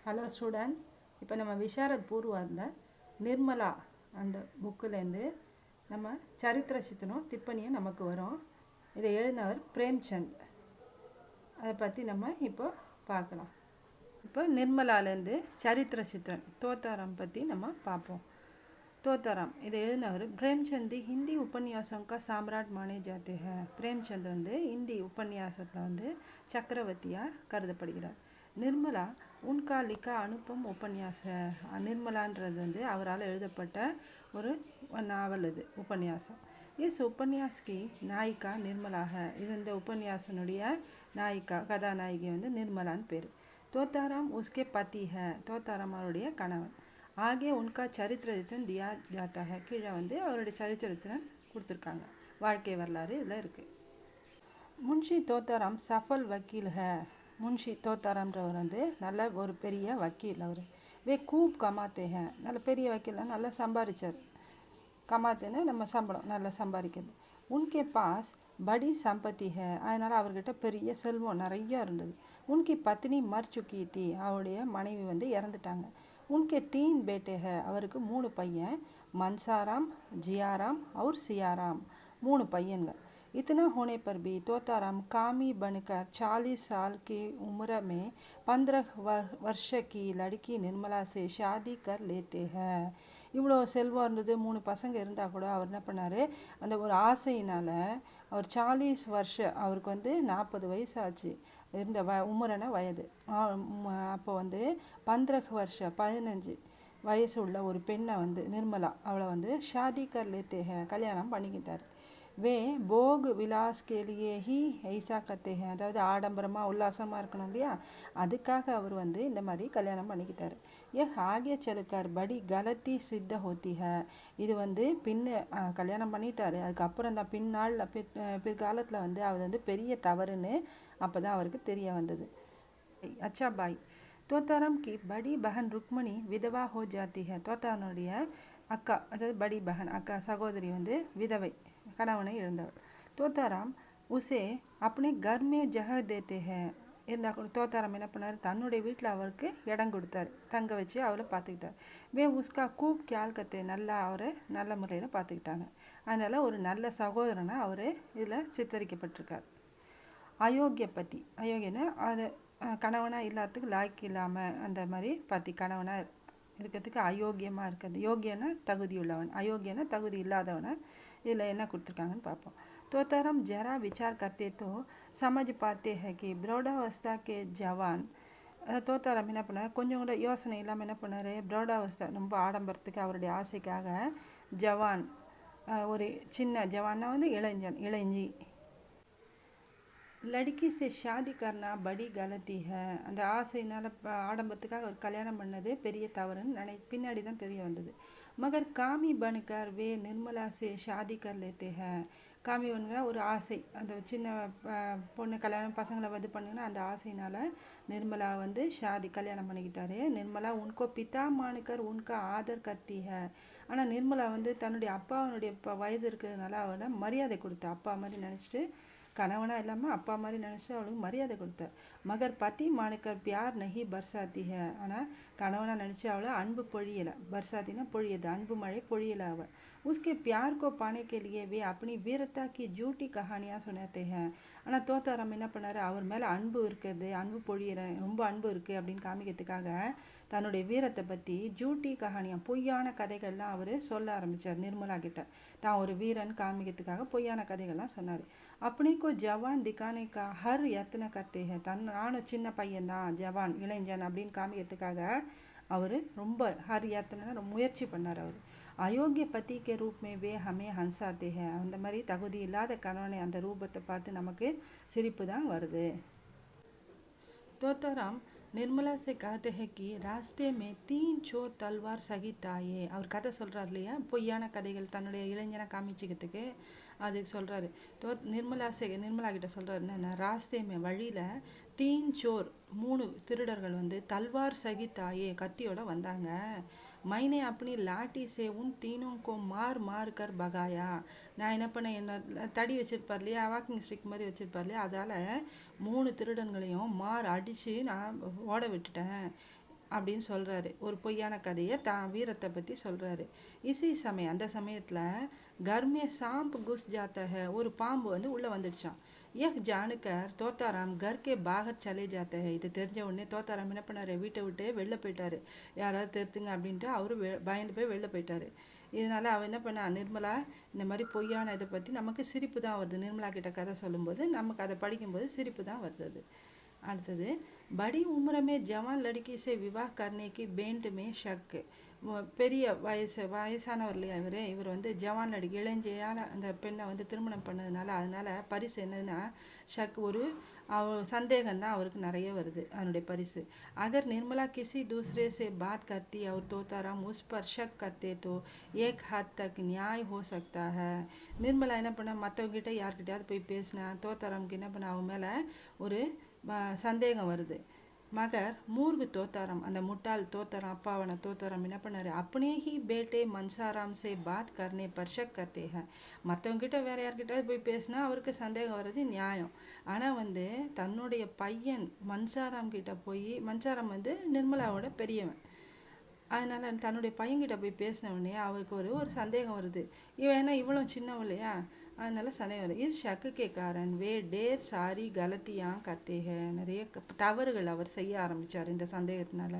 Hello students, இப்போ நம்ம விஷாரத் பூர்வாத்தில் நிர்மலா அந்த புக்கிலேருந்து நம்ம சரித்திர சித்திரம் திப்பணியும் நமக்கு வரும். இதை எழுதினவர் பிரேம்சந்த். அதை பற்றி நம்ம இப்போ பார்க்கலாம். இப்போ நிர்மலாலேருந்து சரித்திர சித்திரம் தோத்தாராம் பற்றி நம்ம பார்ப்போம். தோத்தாராம் இதை எழுதினவர் பிரேம்சந்த். ஹிந்தி உபன்யாசம் கா சாம்ராட் மானே ஜாத்தே ஹை. பிரேம்சந்த் ஹிந்தி உபன்யாசத்தில் சக்கரவர்த்தியாக கருதப்படுகிறார். நிர்மலா உன்கா லிக்கா அனுப்பம் உபன்யாச. நிர்மலான்றது அவரால் எழுதப்பட்ட ஒரு நாவல். இது உபன்யாசம். இஸ் உபன்யாஸ்கி நாயிகா நிர்மலாக. இது இந்த உபன்யாசனுடைய நாயிகா கதாநாயகி நிர்மலான்னு பேர். தோத்தாராம் உஸ்கே பதி ஹை. தோத்தாராம் அவருடைய கணவன். ஆகே உன்கா சரித்திரத்தின் தியா ஜாத்தா ஹை. கீழே அவருடைய சரித்திரத்தின் கொடுத்துருக்காங்க. வாழ்க்கை வரலாறு இதில் இருக்குது. முன்ஷி தோத்தாராம் சஃபல் வக்கீல் ஹை. முன்ஷி தோத்தாராம்ன்றவர் நல்ல ஒரு பெரிய வக்கீல். அவர் வே கூப் கமாத்தே ஹை. நல்ல பெரிய வக்கீல், நல்லா சம்பாதிச்சார். கமாத்தேன்னு நம்ம சம்பளம் நல்லா சம்பாதிக்கிறது. உன்கே பாஸ் படி சம்பத்தி ஹை. அதனால் அவர்கிட்ட பெரிய செல்வம் நிறையா இருந்தது. உன்கி பத்னி மர் சுக்கி தி. அவருடைய மனைவி இறந்துட்டாங்க. உன்கே தீன் பேட்டே ஹை. அவருக்கு 3 பையன். மன்சாராம், ஜியாராம் और சியாராம். 3 பையன்கள். इतना होने पर भी तोताराम कामी बनकर 40 साल की उम्र में 15 वर्ष की लड़की निर्मला से शादी कर लेते हैं. இவ்வளோ செல்வம் இருந்தது, 3 பசங்க இருந்தால் கூட அவர் என்ன பண்ணார், அந்த ஒரு ஆசையினால் அவர் 40 வருஷம், அவருக்கு 40 வயசு ஆச்சு. இருந்த உமரன வயது. அப்போ 15 வருஷம் 15 வயசு உள்ள ஒரு பெண்ணை நிர்மலா அவளை ஷாதி கர் லேத்தே ஹை, கல்யாணம் பண்ணிக்கிட்டார். வே போக் விலாஸ் கேலியே ஹி ஐசா கத்தே ஹை. அதாவது ஆடம்பரமாக உல்லாசமாக இருக்கணும் இல்லையா, அதுக்காக அவர் இந்த மாதிரி கல்யாணம் பண்ணிக்கிட்டார். ஏ ஆகிய செலுக்கார் படி கலத்தி சித்த ஹோத்தி ஹை. இது கல்யாணம் பண்ணிட்டார், அதுக்கப்புறம் தான் பிற்காலத்தில் அவர் பெரிய தவறுன்னு அப்போ தான் அவருக்கு தெரிய வந்தது. அச்சா பாய் தோத்தாராம் கி படி பஹன் ருக்மணி விதவா ஹோ ஜாத்தி ஹை. தோத்தாரனுடைய அக்கா, அதாவது படி பஹன் அக்கா சகோதரி விதவை, கணவனை இழந்தவர். தோத்தாராம் உசே அப்பனே கர்மே ஜஹ தேத்தே ஹை. இருந்தால் கூட தோத்தாராம் என்ன பண்ணார், தன்னுடைய வீட்டில் அவருக்கு இடம் கொடுத்தார், தங்க வச்சு அவளை பார்த்துக்கிட்டார். வே உஸ்கா கூப் கியால் கத்தே. நல்லா அவரை நல்ல முறையில் பார்த்துக்கிட்டாங்க. அதனால் ஒரு நல்ல சகோதரனை அவர் இதில் சித்தரிக்கப்பட்டிருக்கார். அயோக்கிய பத்தி. அயோக்கியன்னு அது கணவனாக இல்லாததுக்கு லாய்க்கு இல்லாமல் அந்த மாதிரி பத்தி, கணவனாக இருக்கிறதுக்கு அயோக்கியமாக இருக்கிறது. யோகியனா தகுதி உள்ளவன், அயோக்கியனா தகுதி இல்லாதவனை இதில் என்ன கொடுத்துருக்காங்கன்னு பார்ப்போம். तोताराम जरा विचार करते तो समझ पाते हैं कि प्रौढ़ावस्था के जवान. தோத்தாராம் என்ன பண்ணார், கொஞ்சம் கூட யோசனை இல்லாமல் என்ன பண்ணார், பிரௌடாவஸ்தா ரொம்ப ஆடம்பரத்துக்கு அவருடைய ஆசைக்காக ஜவான், ஒரு சின்ன ஜவான்னா இளைஞன் இளைஞி, லடுக்கி சே ஷாதி கர்னா படி கலத்தி ஹை. அந்த ஆசையினால் ஆடம்பரத்துக்காக அவர் கல்யாணம் பண்ணது பெரிய தவறுன்னு பின்னாடி தான் தெரிய வந்தது. மகர் காமி பனுக்கர் வே நிர்மலா சே ஷாதி கர் லேத்தே ஹை. காமி பண்ணுற ஒரு ஆசை, அந்த சின்ன பொண்ணு கல்யாணம் பசங்களை பண்ணுங்கன்னா அந்த ஆசையினால் நிர்மலா ஷாதி கல்யாணம் பண்ணிக்கிட்டாரு. நிர்மலா உன்கோ பிதா மானுக்கர் உன்கா ஆதர் கத்தி ஹை. ஆனால் நிர்மலா தன்னுடைய அப்பாவனுடைய வயது இருக்கிறதுனால அவனை மரியாதை கொடுத்தா, அப்பா மாதிரி நினச்சிட்டு, கணவனாக இல்லாமல் அப்பா மாதிரி நினச்சிட்டு அவளுக்கு மரியாதை கொடுத்தார். மகர் பதி மானுக்கர் பியார் நஹி பர்சாத்தி ஹை. ஆனால் கணவனாக நினச்சி அவளை அன்பு பொழியலை. பர்சாத்தினா பொழியது, அன்பு மழை பொழியலை அவள். उसके प्यार को पाने के लिए वे अपनी वीरता की झूठी कहानियाँ सुनाते हैं. ஆனால் தோத்தாராம் என்ன பண்ணார், அவர் மேலே அன்பு இருக்கிறது, அன்பு பொழியிற ரொம்ப அன்பு இருக்குது அப்படின்னு காமிக்கிறதுக்காக தன்னுடைய வீரத்தை பற்றி ஜூட்டி கஹானியம் பொய்யான கதைகள்லாம் அவர் சொல்ல ஆரம்பித்தார். நிர்மலா கிட்ட தான் ஒரு வீரன் காமிக்கிறதுக்காக பொய்யான கதைகள்லாம் சொன்னார். அப்படிக்கோ ஜவான் திகானேக்கா ஹர் யத்ன கர்த்தே ஹை. நானும் சின்ன பையன்தான், ஜவான் இளைஞன் அப்படின்னு காமிக்கிறதுக்காக அவர் ரொம்ப ஹர் யத்னா முயற்சி பண்ணார். அவர் அயோக்கிய பத்தி கே ரூப் மே வே ஹமே ஹன்சாத்தே ஹை. அந்த மாதிரி தகுதி இல்லாத கணவனை அந்த ரூபத்தை பார்த்து நமக்கு சிரிப்பு தான் வருது. தோத்தாராம் நிர்மலா से कहते हैं कि रास्ते में 3 चोर तलवार सहित आए. அவர் கதை சொல்கிறார் இல்லையா, பொய்யான கதைகள் தன்னுடைய இளைஞனை காமிச்சிக்கிறதுக்கு அது சொல்கிறாரு. நிர்மலா கிட்ட சொல்கிறாரு என்னென்ன, ராஸ்தேமே வழியில் 3 चोर 3 திருடர்கள் தல்வார் சகித் ஆயே கத்தியோட வந்தாங்க. மைனே அப்படி லாட்டி சே உன் தீனும் கோ மார் மார் கர் பகாயா. நான் என்ன பண்ணேன், என்ன தடி வச்சுருப்பார் இல்லையா, வாக்கிங் ஸ்டிக் மாதிரி வச்சுருப்பார் இல்லையா, அதால் 3 திருடன்களையும் அடித்து நான் ஓட விட்டுட்டேன். அப்படின்னு சொல்கிறாரு. ஒரு பொய்யான கதையை வீரத்தை பற்றி சொல்கிறாரு. இசி சமயம் அந்த சமயத்தில் கர்மே சாம்பு குஸ் ஜாத்த ஒரு பாம்பு வந்து உள்ளே வந்துடுச்சான். ஜானுக்கர் தோத்தாராம் கர்கே பாகர் சலே ஜாத்த இது தெரிஞ்ச உடனே தோத்தாராம் என்ன பண்ணார், வீட்டை விட்டு வெளில போயிட்டாரு. யாராவது தெரித்துங்க அப்படின்ட்டு அவரு பயந்து போய் வெளில போயிட்டாரு. இதனால் அவள் என்ன பண்ணா, நிர்மலா இந்த மாதிரி பொய்யான இதை பற்றி நமக்கு சிரிப்பு தான் வருது. நிர்மலா கிட்ட கதை சொல்லும்போது நமக்கு அதை படிக்கும்போது சிரிப்பு தான் வருது. அடுத்தது बड़ी उम्र में जवान लड़की से विवाह करने की बेंट में शक பெரிய வயசானவர் இல்லையா இவர் வந்து ஜவான் லடிக்கு இளைஞையான அந்த பெண்ணை வந்து திருமணம் பண்ணதுனால அதனால் பரிசு என்னதுன்னா ஷக் ஒரு சந்தேகம் தான் அவருக்கு நிறைய வருது அதனுடைய பரிசு. अगर निर्मला किसी दूसरे से बात करती और तोताराम उस पर शक करते तो एक हद तक न्याय हो सकता है. நிர்மலா என்ன பண்ண, மற்றவங்கிட்ட யார்கிட்டயாவது போய் பேசினா தோத்தாராமுக்கு என்ன பண்ண, அவன் மேலே ஒரு சந்தேகம் வருது. மகர் மூர்கு தோத்தாராம் அந்த முட்டாள் தோத்தாராம் அப்பாவான தோத்தாராம் என்ன பண்ணாரு, अपने ही बेटे மன்சாராம் से बात करने पर शक करते हैं. மற்றவங்கிட்ட வேற யார்கிட்ட போய் பேசினா அவருக்கு சந்தேகம் வர்றது நியாயம். ஆனால் வந்து தன்னுடைய பையன் மன்சாராம் கிட்ட போய், மன்சாராம் வந்து நிர்மலாவோட பெரியவன், அதனால் தன்னுடைய பையன்கிட்ட போய் பேசினவொடனே அவருக்கு ஒரு சந்தேகம் வருது. இவன் என்ன இவ்வளோ சின்னவன் இல்லையா, அதனால சந்தேகம் வருது. இது ஷக்குக்கே காரன் வே டேர் சாரி கலத்தியாக கத்தேக நிறைய தவறுகள் அவர் செய்ய ஆரம்பித்தார் இந்த சந்தேகத்தினால.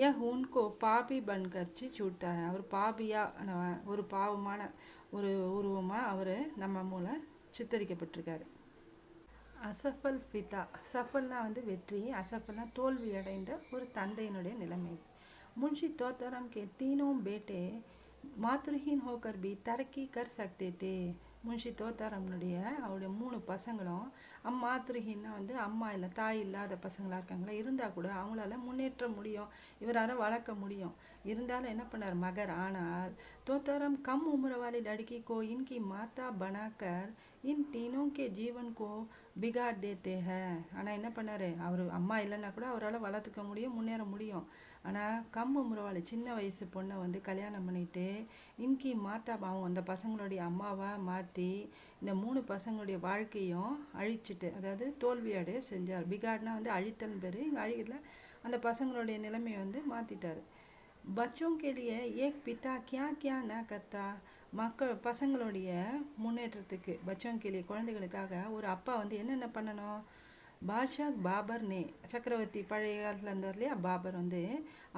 ஏன் உன்கோ பாபி பன் கட்சி சூட்டா அவர் பாபியாக ஒரு பாவமான ஒரு உருவமாக அவர் நம்ம மூலம் சித்தரிக்கப்பட்டிருக்காரு. அசஃபல் பிதா, சஃபல்னா வந்து வெற்றி, அசஃபல்னா தோல்வி அடைந்த ஒரு தந்தையினுடைய நிலைமை. मुंशी तोताराम के तीनों बेटे मातृहीन होकर भी तरक्की कर सकते थे. முன்ஷி தோத்தாராமனுடைய அவருடைய 3 பசங்களும் மாத்திருஹீன்னா வந்து அம்மா இல்லை தாய் இல்லாத பசங்களாக இருக்காங்களா, இருந்தால் கூட அவங்களால முன்னேற்ற முடியும், இவரால் வளர்க்க முடியும். இருந்தாலும் என்ன பண்ணார் மகர், ஆனால் தோத்தாராம் கம் उम्र वाली लड़की को इनकी माता बनाकर इन तीनों के जीवन को बिगाड़ देते हैं. ஆனால் என்ன பண்ணார், அவர் அம்மா இல்லைன்னா கூட அவரால் வளர்த்துக்க முடியும், முன்னேற முடியும். ஆனால் கம் உம்ரவாளி சின்ன வயசு பொண்ணை வந்து கல்யாணம் பண்ணிட்டு இன்கி மாத்தா பாவம் அந்த பசங்களுடைய அம்மாவாக மாற்றி இந்த 3 பசங்களுடைய வாழ்க்கையும் அழிச்சிட்டு, அதாவது தோல்வியடைய செஞ்சார். பிகாட்னா வந்து அழித்தல் பேர், இங்கே அழிக்கல, அந்த பசங்களுடைய நிலைமையை வந்து மாற்றிட்டார். பச்சோं के लिए एक पिता क्या क्या ना करता. மக்கள் பசங்களுடைய முன்னேற்றத்துக்கு பச்சோं के लिए குழந்தைகளுக்காக ஒரு அப்பா வந்து என்னென்ன பண்ணணும். பாட்ஷாக் பாபர் நே சக்கரவர்த்தி பழைய காலத்தில் இருந்தார் இல்லையா, பாபர் வந்து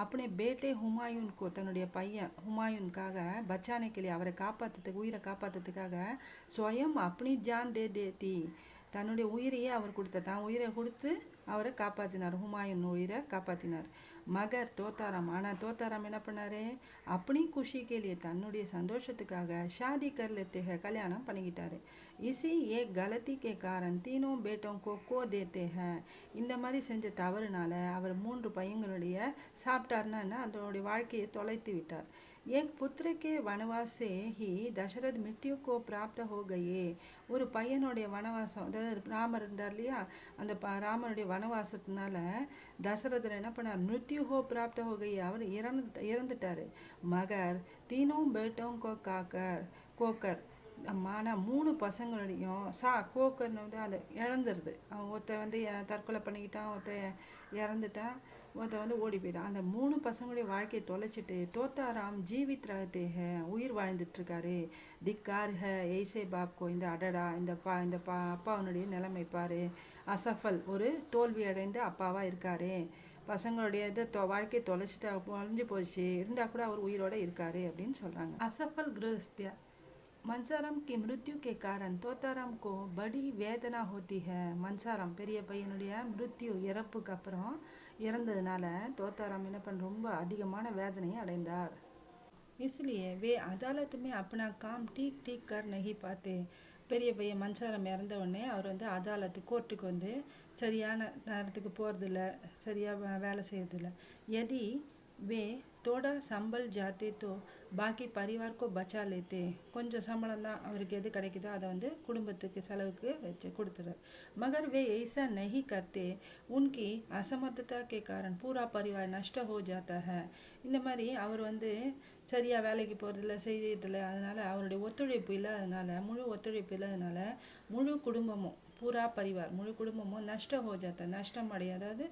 अपने बेटे हुमायूनको தன்னுடைய பையன் ஹுமாயூனுக்காக பச்சானே கிளி அவரை காப்பாற்றுறதுக்கு உயிரை காப்பாற்றுறதுக்காக ஸ்வயம் அப்படி ஜான் தேத்தி தன்னுடைய உயிரையே அவர் கொடுத்தார், தான் உயிரை கொடுத்து அவரை காப்பாற்றினார், ஹுமாயூன் உயிரை காப்பாற்றினார். மகர் தோத்தாராம், ஆனால் தோத்தாராம் என்ன பண்ணார், அப்படி குஷி கேலியே தன்னுடைய சந்தோஷத்துக்காக ஷாதி கர்லத்தேக கல்யாணம் பண்ணிக்கிட்டாரு. இசி ஏ கலத்தி கே காரன் தீனோ பேட்டோம் கோ தேத்தே ஹே. இந்த மாதிரி செஞ்ச தவறுனால அவர் 3 பையங்களுடைய சாப்பிட்டார்னா அதனுடைய வாழ்க்கையை தொலைத்து விட்டார். एक पुत्र के वनवास से ही दशरथ मृत्यु को प्राप्त हो गए. ஒரு பையனுடைய வனவாசம், அதாவது ராமர் இருந்தார் இல்லையா, அந்த ராமருடைய வனவாசத்தினால தசரதர் என்ன பண்ணார், மிருத்யு ஹோ பிராப்த ஹோ கை அவர் இறந்துட்டார். மகர் தீனோம் பேட்டோம் கோக்கர் ஆனால் 3 பசங்களுடையும் கோக்கர்னு வந்து அதை இழந்துருது. அவன் ஒருத்த வந்து தற்கொலை பண்ணிக்கிட்டான், ஒருத்த இறந்துட்டான், ஒருத்த வந்து ஓடி போயிட்டான். அந்த 3 பசங்களுடைய வாழ்க்கையை தொலைச்சிட்டு தோத்தாராம் ஜீவித் ரகத்தே ஹே உயிர் வாழ்ந்துட்டுருக்காரு. திக்கார் ஹே ஏசே பாப்கோ இந்த அடடா இந்த அப்பாவனுடைய நிலைமை பாரு. அசஃபல் ஒரு தோல்வி அடைந்த அப்பாவாக இருக்காரு. பசங்களுடைய இதை வாழ்க்கையை தொலைச்சிட்டு ஒழிஞ்சு போச்சு, இருந்தால் கூட அவர் உயிரோடு இருக்காரு அப்படின்னு சொல்கிறாங்க. அசஃபல் கிரஸ்தியா மன்சாராம் की मृत्यु के कारण तोताराम को बड़ी वेदना होती है. மன்சாராம் பெரிய பையனுடைய மிருத்யு இறப்புக்கு அப்புறம் இறந்ததுனால தோத்தாராம் என்ன பண்ண ரொம்ப அதிகமான வேதனையை அடைந்தார். इसलिए वे अदालत में अपना काम ठीक ठीक कर नहीं पाते. பெரிய பையன் மன்சாரம் இறந்த உடனே அவர் வந்து அதாலத்து கோர்ட்டுக்கு வந்து சரியான நேரத்துக்கு போகிறதில்ல, சரியாக வேலை செய்யறதில்ல. यदि वे थोड़ा संभल जाते तो பாக்கி பரிவார் கோ பச்சா லேத்தே, கொஞ்சம் சம்பளம் தான் அவருக்கு எது கிடைக்குதோ அதை வந்து குடும்பத்துக்கு செலவுக்கு வச்சு கொடுத்துறாரு. மகர் வே ऐसा नहीं करते, उनकी असमर्थता के कारण पूरा परिवार नष्ट हो जाता है. இந்த மாதிரி அவர் வந்து சரியாக வேலைக்கு போகிறதில்ல செய்யறதில்ல, அதனால் அவருடைய ஒத்துழைப்பு இல்லாதனால, முழு ஒத்துழைப்பு இல்லாதனால முழு குடும்பமும் பூரா பரிவார் முழு குடும்பமும் நஷ்ட ஹோ ஜாத்தா, நஷ்டம் அடைய, அதாவது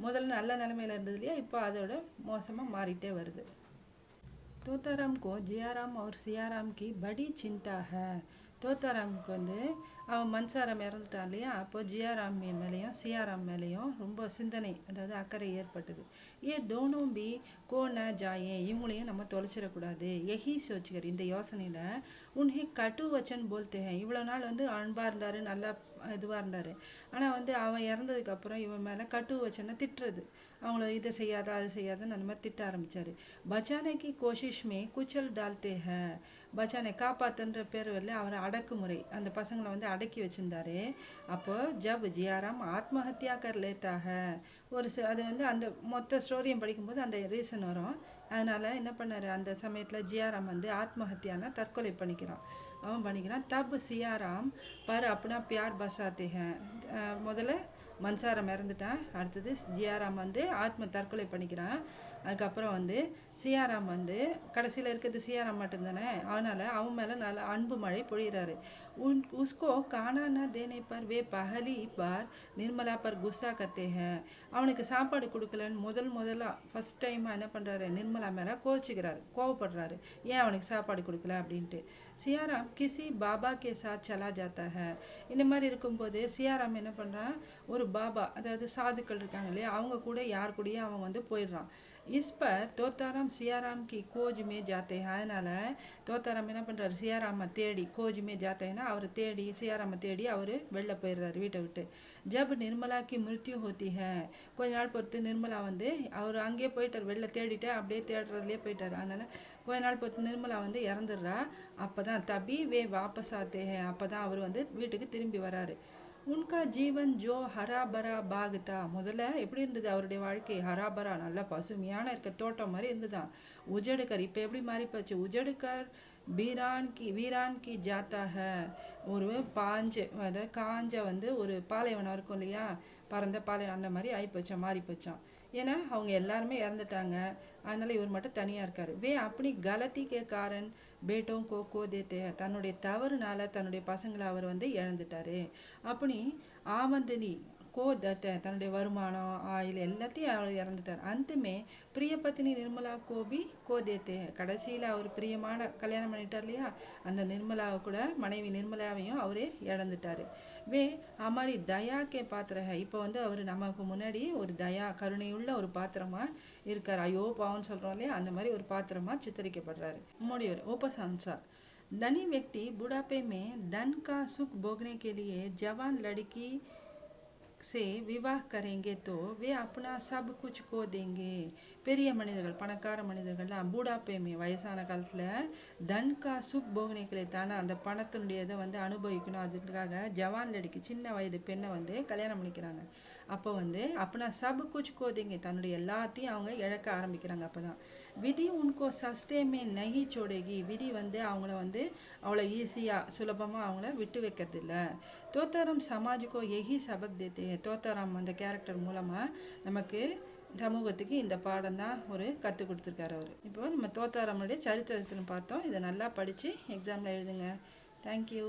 முதல்ல நல்ல நிலைமையில் இருந்தது இல்லையா, இப்போ அதோட மோசமாக மாறிட்டே வருது. தோத்தாராம் கோ ஜியாராம் और சியாராம் की बड़ी चिंता है. தோத்தாராமுக்கு வந்து அவன் மன்சாரம் இறந்துட்டான் இல்லையா, அப்போ ஜியாராம் மேலேயும் சியாராம் மேலேயும் ரொம்ப சிந்தனை, அதாவது அக்கறை ஏற்பட்டது. ஏ தோனும் பி கோ ந ஜாயே, இவங்களையும் நம்ம தொலைச்சிடக்கூடாது. எஹி சோச்சிகர், இந்த யோசனையில் உன்ஹே கட்டு வச்சன் போல்த்தே, இவ்வளோ நாள் வந்து அன்பாக இருந்தார், நல்லா இதுவாக இருந்தார். ஆனால் வந்து அவன் இறந்ததுக்கப்புறம் இவன் மேலே கட்டு வச்சனை திட்டுறது, அவங்கள இதை செய்யாத அது செய்யாதுன்னு அந்த மாதிரி திட்ட ஆரம்பித்தார். பச்சானைக்கு கோஷிஷ்மே குச்சல் டால்த்தே ஹே, பச்சானை காப்பாத்துன்ற பேர் வரல, அவரை அடக்குமுறை, அந்த பசங்களை வந்து அடக்கி வச்சுருந்தாரு. அப்போ ஜப் ஜியாராம் ஆத்மஹத்யா கர் லேத்தா ஹே, ஒரு அது வந்து அந்த மொத்த ஸ்டோரியும் படிக்கும்போது அந்த ரீசன் வரும். அதனால் என்ன பண்ணார், அந்த சமயத்தில் ஜியாராம் வந்து ஆத்மஹத்யானா தற்கொலை அவன் பண்ணிக்கிறான். தப் சியாராம் பர் அப்பனா பியார் பசாத்தே ஹே, முதல்ல மன்சாரம் இறந்துட்டான், அடுத்தது ஜியாராம் வந்து ஆத்ம தற்கொலை பண்ணிக்கிறான். அதுக்கப்புறம் வந்து சியாராம் வந்து கடைசியில் இருக்கிறது சியாராம் மட்டும்தானே, அதனால் அவன் மேலே நல்ல அன்பு மழை பொழிகிறாரு. உஸ்கோ கானா ந தேனே பர் வே பஹலி பார் நிர்மலா பர் குஸ்ஸா கத்தே ஹே, அவனுக்கு சாப்பாடு கொடுக்கலன்னு முதலாக ஃபஸ்ட் டைமாக என்ன பண்ணுறாரு, நிர்மலா மேலே கோவப்படுறாரு, ஏன் அவனுக்கு சாப்பாடு கொடுக்கல அப்படின்ட்டு. சியாராம் கிசி பாபா கே சாத் சலா ஜாத்தா ஹே, இந்த மாதிரி இருக்கும்போது சியாராம் என்ன பண்ணுறான், ஒரு பாபா, அதாவது சாதுக்கள் இருக்காங்க இல்லையா, அவங்க கூட யார் கூடயும் அவன் வந்து போயிடுறான். इस पर தோத்தாராம் சியாராம் கி கோஜ் மே ஜாத்தே, அதனால் தோத்தாராம் என்ன பண்ணுறாரு, சியாராமை தேடி, கோஜ் மே ஜாத்தேன்னா அவரை தேடி, சியாராமை தேடி அவர் வெளில போயிடுறாரு வீட்டை விட்டு. ஜப் நிர்மலா கி மிருத்யு ஹோத்தி ஹே, கொஞ்ச நாள் பொறுத்து நிர்மலா வந்து அவர் அங்கேயே போயிட்டார், வெளில தேடிட்டு அப்படியே தேடுறதுலேயே போயிட்டார். அதனால் கொஞ்ச நாள் பொறுத்து நிர்மலா வந்து இறந்துடுறா. அப்போ தான் தபி வே வாபஸ் ஆத்தே ஹே, அப்போ தான் அவர் வந்து வீட்டுக்கு திரும்பி வராரு. உன்கா ஜீவன் ஜோ ஹராபரா பாகுதா, முதல்ல எப்படி இருந்தது அவருடைய வாழ்க்கை, ஹராபரா நல்லா பசுமையான இருக்க தோட்டம் மாதிரி இருந்துதான். உஜடுக்கர் இப்போ எப்படி மாறி போச்சு, உஜடுக்கர் வீரான் கி ஜாத்தா ஹே, ஒரு அதாவது காஞ்ச வந்து ஒரு பாலைவனம் இருக்கும் இல்லையா, பறந்த பாலைவனம், அந்த மாதிரி ஆகிப்போச்சான், மாறி போச்சான். ஏன்னா அவங்க எல்லாருமே இறந்துட்டாங்க, அதனால் இவர் மட்டும் தனியாக இருக்கார். வே அப்படி கலத்தி கே காரன் பேட்டோம் கோ தேத்தே, தன்னுடைய தவறுனால தன்னுடைய பசங்களை அவர் வந்து இழந்துட்டாரு. அப்படி ஆமந்தனி கோ தத்த, தன்னுடைய வருமானம் ஆயில் எல்லாத்தையும் அவர் இறந்துட்டார். அந்தமே பிரிய பத்தினி நிர்மலா கோபி கோ தேத்தே, கடைசியில் அவர் பிரியமான கல்யாணம் பண்ணிட்டார் இல்லையா, அந்த நிர்மலாவை கூட மனைவி நிர்மலாவையும் அவரே இழந்துட்டார். வே அமாரி தயா கே பாத்திர, இப்போ வந்து அவர் நமக்கு முன்னாடி ஒரு தயா கருணையுள்ள ஒரு பாத்திரமாக இருக்கார். ஐயோ பாவம்னு சொல்கிறோம் இல்லையா, அந்த மாதிரி ஒரு பாத்திரமாக சித்தரிக்கப்படுறாரு. முடிவர் उपसंसार, धनी व्यक्ति बुढ़ापे में धन का सुख भोगने के लिए जवान लड़की से विवाह करेंगे तो वे अपना सब कुछ खो देंगे. பெரிய மனிதர்கள், பணக்கார மனிதர்கள்லாம் பூடாப்பேமே வயசான காலத்தில் தன்கா சுக் போகனைகளை தானே அந்த பணத்தினுடைய இதை வந்து அனுபவிக்கணும், அதுக்காக ஜவான் லடிக்கு சின்ன வயது பெண்ணை வந்து கல்யாணம் பண்ணிக்கிறாங்க. அப்போ வந்து அப்பனா சப் குச் கோதிங்க, தன்னுடைய எல்லாத்தையும் அவங்க இழக்க ஆரம்பிக்கிறாங்க. அப்போ தான் விதி உன்கோ சஸ்தேமே நகி சோடேகி, விதி வந்து அவங்கள வந்து அவ்வளோ ஈஸியாக சுலபமாக அவங்கள விட்டு வைக்கிறது இல்லை. தோத்தாராம் சமாஜுக்கோ எஹி சபக் தேத்தே, தோத்தாராம் அந்த கேரக்டர் மூலமாக நமக்கு சமூகத்துக்கு இந்த பாடம் தான் ஒரு கற்றுக் கொடுத்துருக்காரு அவர். இப்போ நம்ம தோத்தாராமனுடைய சரித்திரத்தில் பார்த்தோம். இதை நல்லா படித்து எக்ஸாமில் எழுதுங்க. தேங்க்யூ.